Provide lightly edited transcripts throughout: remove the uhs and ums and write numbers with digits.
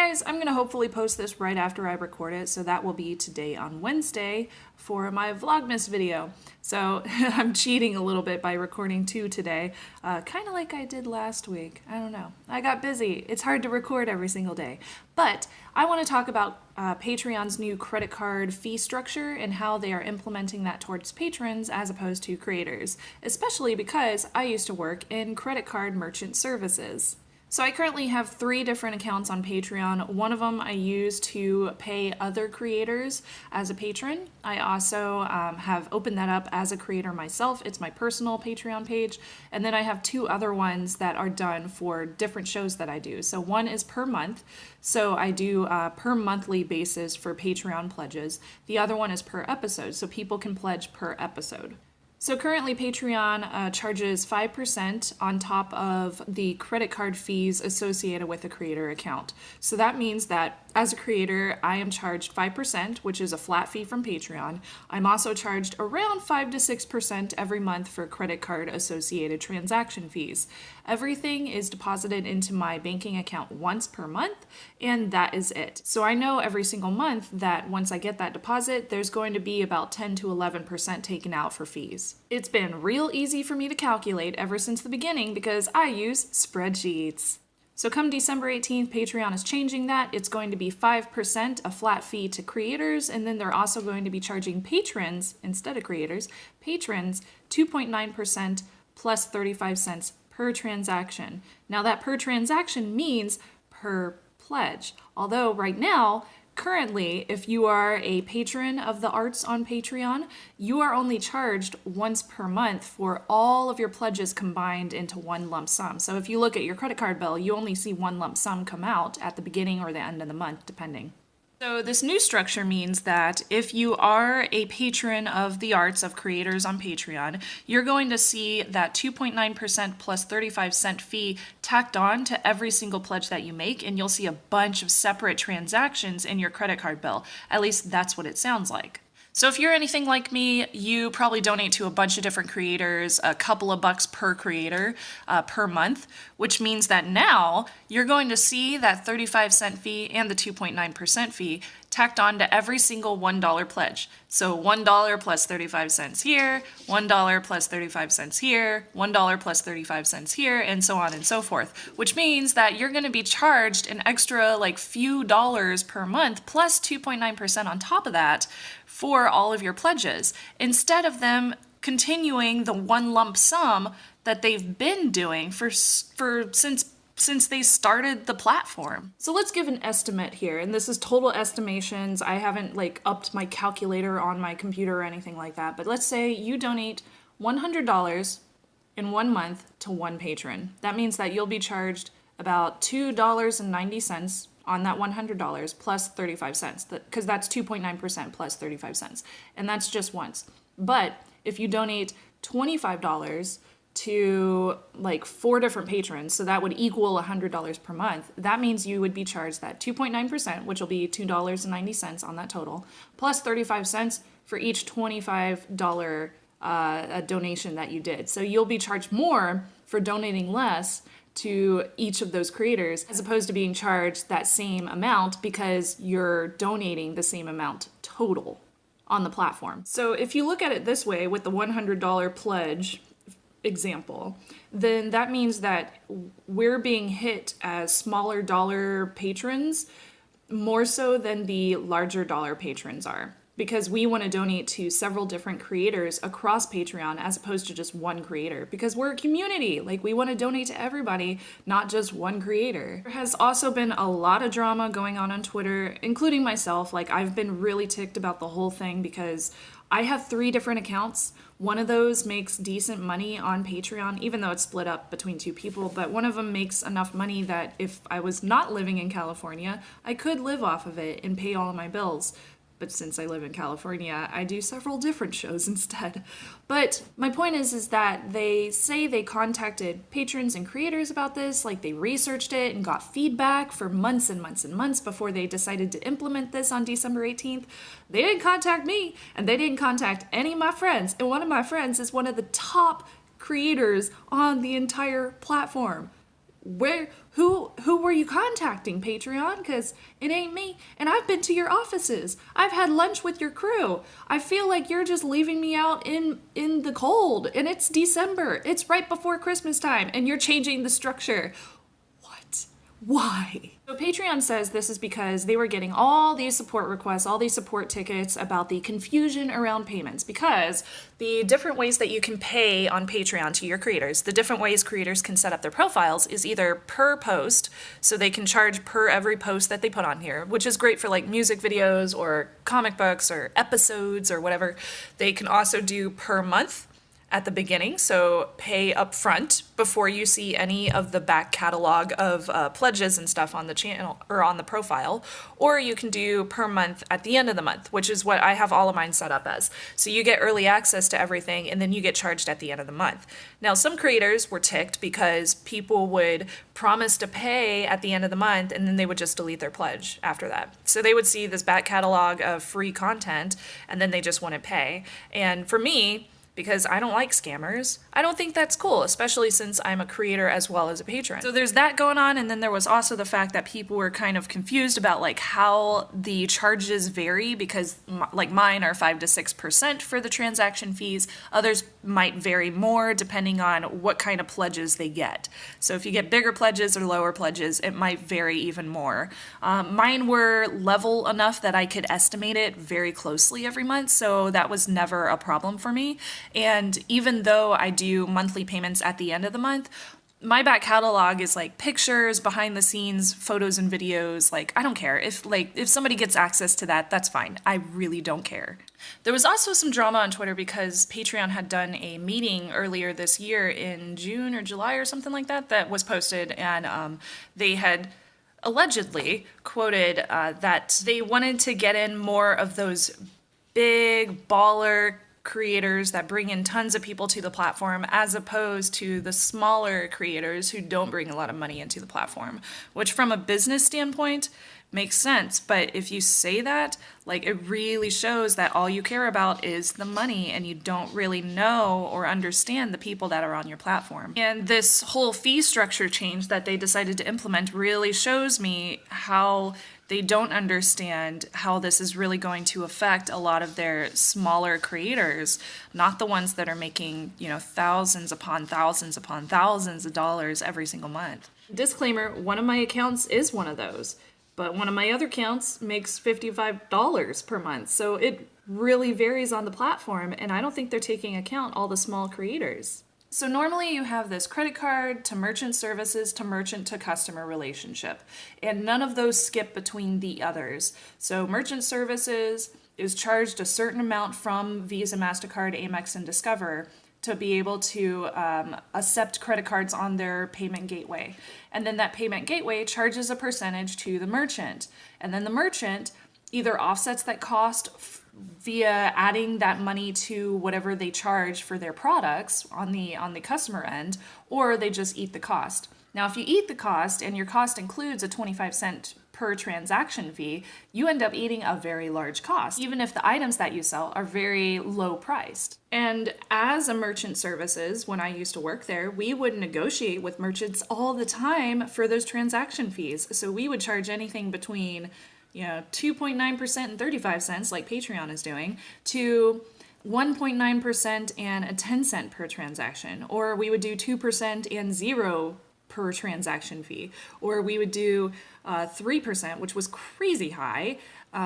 guys, I'm gonna hopefully post this right after I record it, so that will be today on Wednesday for my Vlogmas video. So I'm cheating a little bit by recording 2 today, kind of like I did last week. I don't know. I got busy. It's hard to record every single day. But I want to talk about Patreon's new credit card fee structure and how they are implementing that towards patrons as opposed to creators, especially because I used to work in credit card merchant services. So I currently have 3 different accounts on Patreon. One of them I use to pay other creators as a patron. I also have opened that up as a creator myself. It's my personal Patreon page. And then I have 2 other ones that are done for different shows that I do. So one is per month. So I do per monthly basis for Patreon pledges. The other one is per episode. So people can pledge per episode. So currently Patreon charges 5% on top of the credit card fees associated with a creator account. So that means that as a creator, I am charged 5%, which is a flat fee from Patreon. I'm also charged around 5 to 6% every month for credit card associated transaction fees. Everything is deposited into my banking account once per month, and that is it. So I know every single month that once I get that deposit, there's going to be about 10 to 11% taken out for fees. It's been real easy for me to calculate ever since the beginning because I use spreadsheets. So come December 18th, Patreon is changing that. It's going to be 5%, a flat fee to creators, and then they're also going to be charging patrons, instead of creators, patrons 2.9% plus 35 cents per transaction. Now that per transaction means per pledge. Although right now, currently, if you are a patron of the arts on Patreon, you are only charged once per month for all of your pledges combined into one lump sum. So if you look at your credit card bill, you only see one lump sum come out at the beginning or the end of the month, depending. So this new structure means that if you are a patron of the arts of creators on Patreon, you're going to see that 2.9% plus 35 cent fee tacked on to every single pledge that you make, and you'll see a bunch of separate transactions in your credit card bill. At least that's what it sounds like. So if you're anything like me, you probably donate to a bunch of different creators, a couple of bucks per creator per month, which means that now you're going to see that 35 cent fee and the 2.9% fee tacked on to every single $1 pledge. So $1 plus 35 cents here, $1 plus 35 cents here, $1 plus 35 cents here, and so on and so forth, which means that you're going to be charged an extra like few dollars per month plus 2.9% on top of that for all of your pledges, instead of them continuing the one lump sum that they've been doing since they started the platform. So let's give an estimate here, and this is total estimations. I haven't like upped my calculator on my computer or anything like that, but let's say you donate $100 in 1 month to one patron. That means that you'll be charged about $2.90 on that $100 plus 35 cents, because that's 2.9% plus 35 cents. And that's just once. But if you donate $25 to like 4 different patrons, so that would equal $100 per month, that means you would be charged that 2.9%, which will be $2.90 on that total, plus 35 cents for each $25 donation that you did. So you'll be charged more for donating less to each of those creators, as opposed to being charged that same amount because you're donating the same amount total on the platform. So if you look at it this way with the $100 pledge example, then that means that we're being hit as smaller dollar patrons more so than the larger dollar patrons are, because we want to donate to several different creators across Patreon as opposed to just one creator, because we're a community. Like, we want to donate to everybody, not just one creator. There has also been a lot of drama going on Twitter, including myself. Like, I've been really ticked about the whole thing because I have 3 different accounts. One of those makes decent money on Patreon, even though it's split up between 2 people, but one of them makes enough money that if I was not living in California, I could live off of it and pay all of my bills. But since I live in California, I do several different shows instead. But my point is that they say they contacted patrons and creators about this, like they researched it and got feedback for months and months and months before they decided to implement this on December 18th. They didn't contact me, and they didn't contact any of my friends. And one of my friends is one of the top creators on the entire platform. who were you contacting, Patreon? Because it ain't me. And I've been to your offices. I've had lunch with your crew. I feel like you're just leaving me out in the cold. And it's December. It's right before Christmas time. And you're changing the structure. What? Why? So Patreon says this is because they were getting all these support requests, all these support tickets about the confusion around payments, because the different ways that you can pay on Patreon to your creators, the different ways creators can set up their profiles is either per post, so they can charge per every post that they put on here, which is great for like music videos or comic books or episodes or whatever. They can also do per month at the beginning, so pay up front before you see any of the back catalog of pledges and stuff on the channel or on the profile, or you can do per month at the end of the month, which is what I have all of mine set up as. So you get early access to everything and then you get charged at the end of the month. Now, some creators were ticked because people would promise to pay at the end of the month and then they would just delete their pledge after that. So they would see this back catalog of free content and then they just wouldn't pay. And for me, because I don't like scammers, I don't think that's cool, especially since I'm a creator as well as a patron. So there's that going on, and then there was also the fact that people were kind of confused about like how the charges vary, because like mine are 5 to 6% for the transaction fees. Others might vary more depending on what kind of pledges they get. So if you get bigger pledges or lower pledges, it might vary even more. Mine were level enough that I could estimate it very closely every month, so that was never a problem for me. And even though I do monthly payments at the end of the month, my back catalog is like pictures, behind the scenes, photos and videos. Like, I don't care. If somebody gets access to that, that's fine. I really don't care. There was also some drama on Twitter because Patreon had done a meeting earlier this year in June or July or something like that that was posted, and they had allegedly quoted that they wanted to get in more of those big baller creators that bring in tons of people to the platform, as opposed to the smaller creators who don't bring a lot of money into the platform, which from a business standpoint makes sense. But if you say that, like, it really shows that all you care about is the money and you don't really know or understand the people that are on your platform. And this whole fee structure change that they decided to implement really shows me how they don't understand how this is really going to affect a lot of their smaller creators, not the ones that are making, thousands upon thousands upon thousands of dollars every single month. Disclaimer, one of my accounts is one of those, but one of my other accounts makes $55 per month. So it really varies on the platform, and I don't think they're taking account all the small creators. So normally you have this credit card to merchant services to merchant to customer relationship, and none of those skip between the others. So merchant services is charged a certain amount from Visa, MasterCard, Amex, and Discover to be able to accept credit cards on their payment gateway. And then that payment gateway charges a percentage to the merchant. And then the merchant either offsets that cost via adding that money to whatever they charge for their products on the customer end, or they just eat the cost. Now, if you eat the cost and your cost includes a 25-cent per transaction fee, you end up eating a very large cost, even if the items that you sell are very low priced. And as a merchant services, when I used to work there, we would negotiate with merchants all the time for those transaction fees. So we would charge anything between 2.9% and 35 cents, like Patreon is doing, to 1.9% and a 10-cent per transaction. Or we would do 2% and 0 per transaction fee. Or we would do 3%, which was crazy high,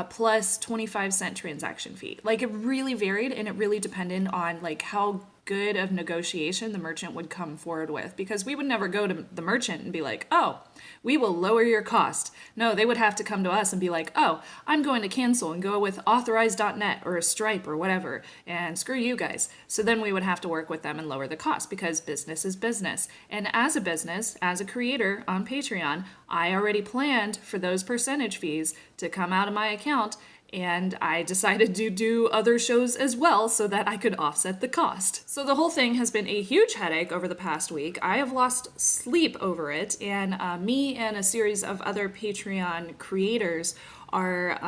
plus 25-cent transaction fee. Like, it really varied, and it really depended on like how good of negotiation the merchant would come forward with, because we would never go to the merchant and be like, oh, we will lower your cost. No, they would have to come to us and be like, oh, I'm going to cancel and go with authorize.net or a Stripe or whatever, and screw you guys. So then we would have to work with them and lower the cost, because business is business. And as a business, as a creator on Patreon, I already planned for those percentage fees to come out of my account, and I decided to do other shows as well so that I could offset the cost. So the whole thing has been a huge headache over the past week. I have lost sleep over it, and me and a series of other Patreon creators are,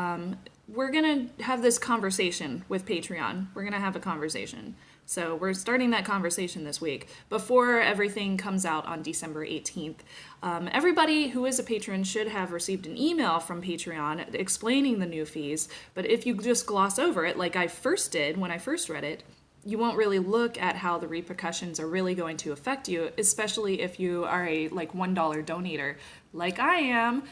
we're gonna have this conversation with Patreon. We're gonna have a conversation. So we're starting that conversation this week before everything comes out on December 18th. Everybody who is a patron should have received an email from Patreon explaining the new fees, but if you just gloss over it like I first did when I first read it, you won't really look at how the repercussions are really going to affect you, especially if you are a $1 donator like I am,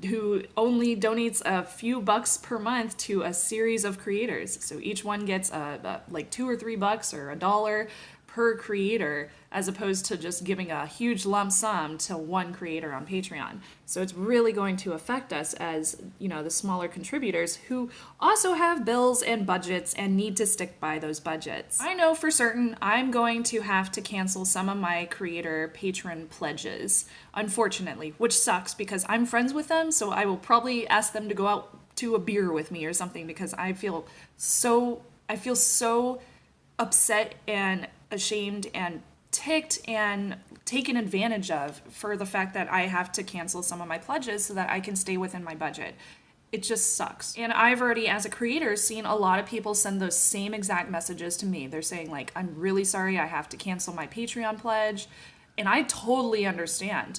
who only donates a few bucks per month to a series of creators. So each one gets like $2 or $3 or $1 per creator, as opposed to just giving a huge lump sum to one creator on Patreon. So it's really going to affect us as, the smaller contributors who also have bills and budgets and need to stick by those budgets. I know for certain I'm going to have to cancel some of my creator patron pledges, unfortunately, which sucks because I'm friends with them, so I will probably ask them to go out to a beer with me or something because I feel so upset and ashamed and ticked and taken advantage of for the fact that I have to cancel some of my pledges so that I can stay within my budget. It just sucks. And I've already, as a creator, seen a lot of people send those same exact messages to me. They're saying I'm really sorry I have to cancel my Patreon pledge. And I totally understand.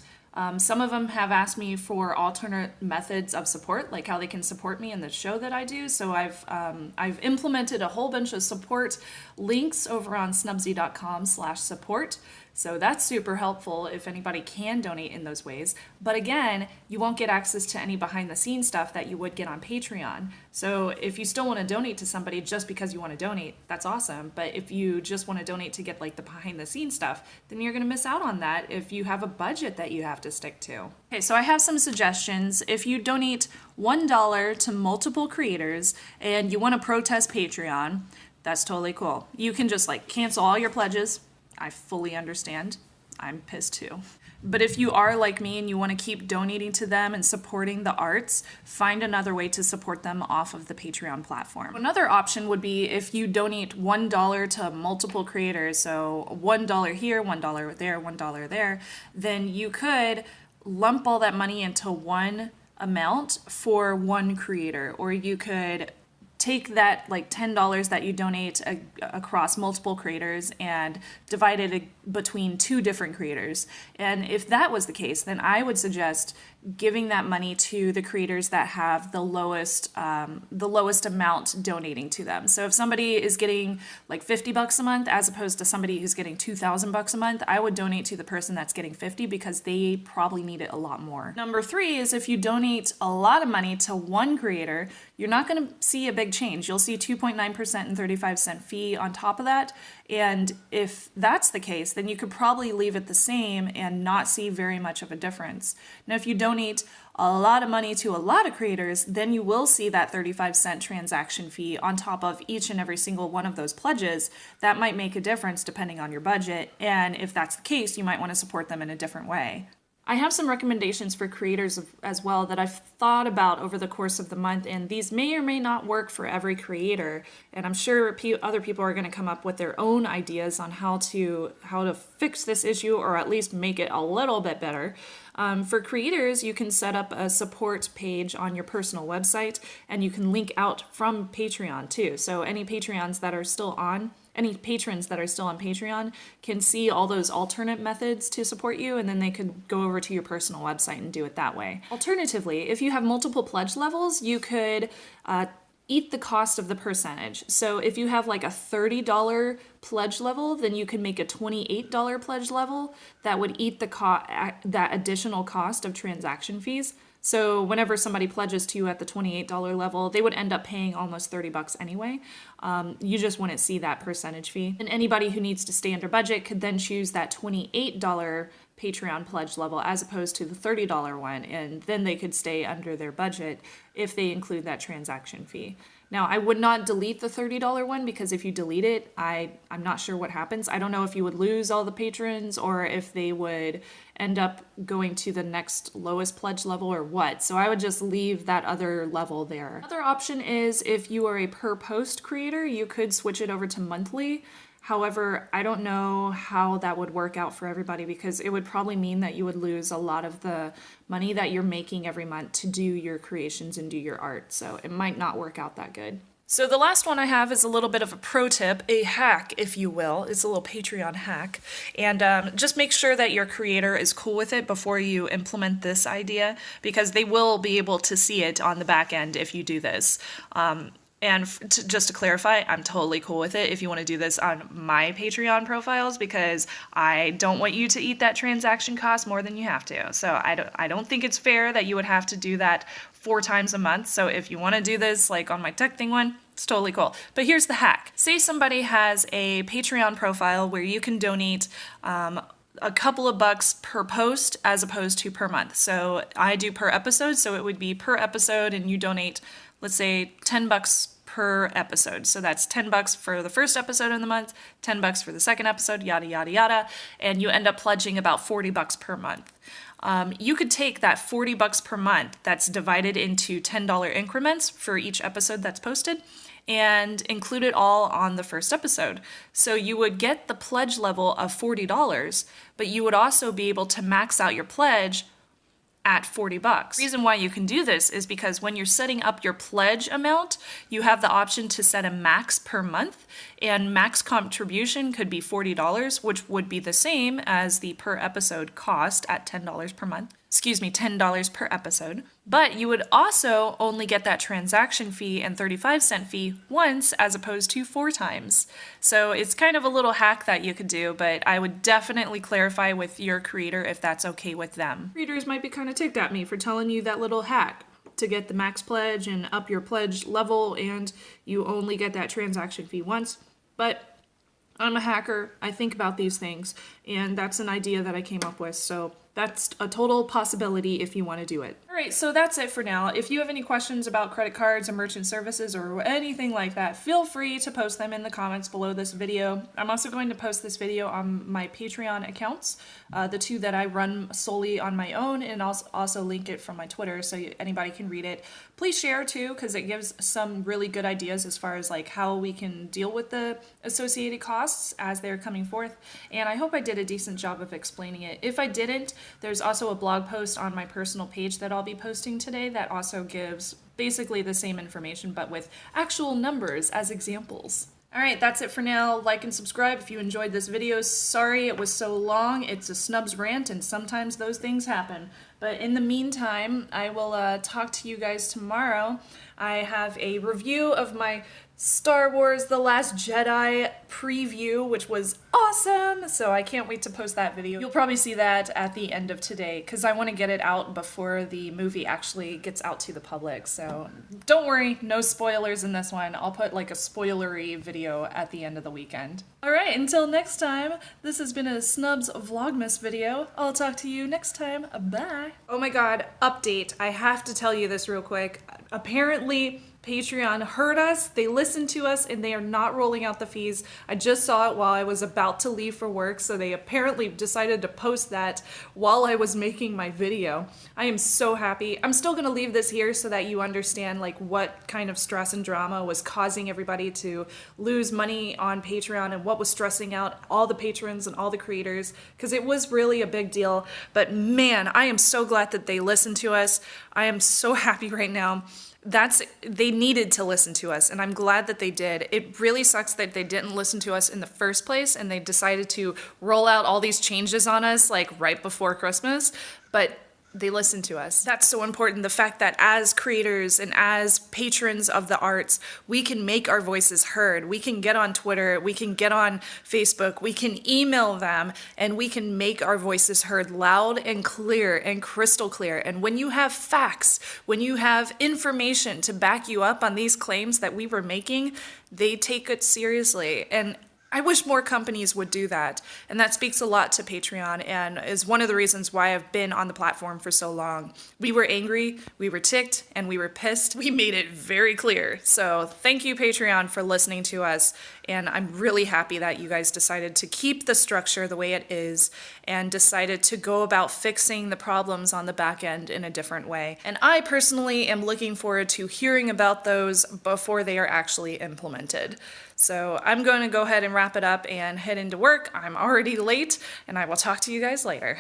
Some of them have asked me for alternate methods of support, like how they can support me in the show that I do. So I've implemented a whole bunch of support links over on snubsy.com/support. So that's super helpful if anybody can donate in those ways. But again, you won't get access to any behind the scenes stuff that you would get on Patreon. So if you still want to donate to somebody just because you want to donate, that's awesome. But if you just want to donate to get the behind the scenes stuff, then you're going to miss out on that if you have a budget that you have to stick to. Okay, so I have some suggestions. If you donate $1 to multiple creators and you want to protest Patreon, that's totally cool. You can just cancel all your pledges. I fully understand. I'm pissed too. But if you are like me and you want to keep donating to them and supporting the arts, find another way to support them off of the Patreon platform. Another option would be if you donate $1 to multiple creators, so $1 here, $1 there, $1 there, then you could lump all that money into one amount for one creator, or you could take that $10 that you donate across multiple creators and divide it between two different creators. And if that was the case, then I would suggest giving that money to the creators that have the lowest amount donating to them. So if somebody is getting $50 a month as opposed to somebody who's getting $2,000 a month, I would donate to the person that's getting 50 because they probably need it a lot more. Number 3 is if you donate a lot of money to one creator, you're not going to see a big change. You'll see 2.9% and 35-cent fee on top of that. And if that's the case, then you could probably leave it the same and not see very much of a difference. Now, if you donate a lot of money to a lot of creators, then you will see that 35-cent transaction fee on top of each and every single one of those pledges. That might make a difference depending on your budget. And if that's the case, you might want to support them in a different way. I have some recommendations for creators as well that I've thought about over the course of the month, and these may or may not work for every creator, and I'm sure other people are going to come up with their own ideas on how to fix this issue or at least make it a little bit better. For creators, you can set up a support page on your personal website, and you can link out from Patreon too. So any patrons that are still on Patreon can see all those alternate methods to support you, and then they could go over to your personal website and do it that way. Alternatively, if you have multiple pledge levels, you could eat the cost of the percentage. So if you have a $30 pledge level, then you can make a $28 pledge level that would eat that additional cost of transaction fees. So whenever somebody pledges to you at the $28 level, they would end up paying almost $30 anyway. You just wouldn't see that percentage fee. And anybody who needs to stay under budget could then choose that $28 Patreon pledge level as opposed to the $30 one, and then they could stay under their budget if they include that transaction fee. Now, I would not delete the $30 one because if you delete it, I'm not sure what happens. I don't know if you would lose all the patrons or if they would end up going to the next lowest pledge level or what. So I would just leave that other level there. Another option is if you are a per post creator, you could switch it over to monthly. However, I don't know how that would work out for everybody because it would probably mean that you would lose a lot of the money that you're making every month to do your creations and do your art. So it might not work out that good. So the last one I have is a little bit of a pro tip, a hack, if you will. It's a little Patreon hack. And just make sure that your creator is cool with it before you implement this idea, because they will be able to see it on the back end if you do this. Just to clarify, I'm totally cool with it if you want to do this on my Patreon profiles, because I don't want you to eat that transaction cost more than you have to. So I don't think it's fair that you would have to do that 4 times a month. So if you want to do this like on my tech thing one, it's totally cool. But here's the hack. Say somebody has a Patreon profile where you can donate a couple of bucks per post as opposed to per month. So I do per episode, so it would be per episode, and you donate, let's say, $10 per episode. So that's $10 for the first episode in the month, $10 for the second episode, yada, yada, yada. And you end up pledging about $40 per month. You could take that $40 per month that's divided into $10 increments for each episode that's posted and include it all on the first episode. So you would get the pledge level of $40, but you would also be able to max out your pledge at $40. The reason why you can do this is because when you're setting up your pledge amount, you have the option to set a max per month, and max contribution could be $40, which would be the same as the per episode cost at $10 per month. Excuse me, $10 per episode. But you would also only get that transaction fee and 35-cent fee once as opposed to 4 times. So it's kind of a little hack that you could do, but I would definitely clarify with your creator if that's okay with them. Creators might be kind of ticked at me for telling you that little hack to get the max pledge and up your pledge level, and you only get that transaction fee once. But I'm a hacker, I think about these things, and that's an idea that I came up with, so that's a total possibility if you want to do it. All right, so that's it for now. If you have any questions about credit cards or merchant services or anything like that, feel free to post them in the comments below this video. I'm also going to post this video on my Patreon accounts, the 2 that I run solely on my own, and also link it from my Twitter so anybody can read it. Please share too, because it gives some really good ideas as far as like how we can deal with the associated costs as they're coming forth. And I hope I did a decent job of explaining it. If I didn't, there's also a blog post on my personal page that I'll be posting today that also gives basically the same information but with actual numbers as examples. Alright, that's it for now. Like and subscribe if you enjoyed this video. Sorry it was so long. It's a Snubs rant and sometimes those things happen. But in the meantime, I will talk to you guys tomorrow. I have a review of my Star Wars The Last Jedi preview, which was awesome, so I can't wait to post that video. You'll probably see that at the end of today, because I want to get it out before the movie actually gets out to the public, so don't worry, no spoilers in this one. I'll put like a spoilery video at the end of the weekend. Alright, until next time, this has been a Snubs Vlogmas video. I'll talk to you next time. Bye! Oh my god, update. I have to tell you this real quick. Apparently, Patreon heard us, they listened to us, and they are not rolling out the fees. I just saw it while I was about to leave for work, so they apparently decided to post that while I was making my video. I am so happy. I'm still gonna leave this here so that you understand like what kind of stress and drama was causing everybody to lose money on Patreon and what was stressing out all the patrons and all the creators, because it was really a big deal. But man, I am so glad that they listened to us. I am so happy right now. They needed to listen to us, and I'm glad that they did. It really sucks that they didn't listen to us in the first place and they decided to roll out all these changes on us like right before Christmas, but they listened to us. That's so important. The fact that as creators and as patrons of the arts, we can make our voices heard. We can get on Twitter, we can get on Facebook, we can email them, and we can make our voices heard loud and clear and crystal clear. And when you have facts, when you have information to back you up on these claims that we were making, they take it seriously. And I wish more companies would do that, and that speaks a lot to Patreon and is one of the reasons why I've been on the platform for so long. We were angry, we were ticked, and we were pissed. We made it very clear. So thank you, Patreon, for listening to us, and I'm really happy that you guys decided to keep the structure the way it is and decided to go about fixing the problems on the back end in a different way. And I personally am looking forward to hearing about those before they are actually implemented. So I'm going to go ahead and wrap it up and head into work. I'm already late, and I will talk to you guys later.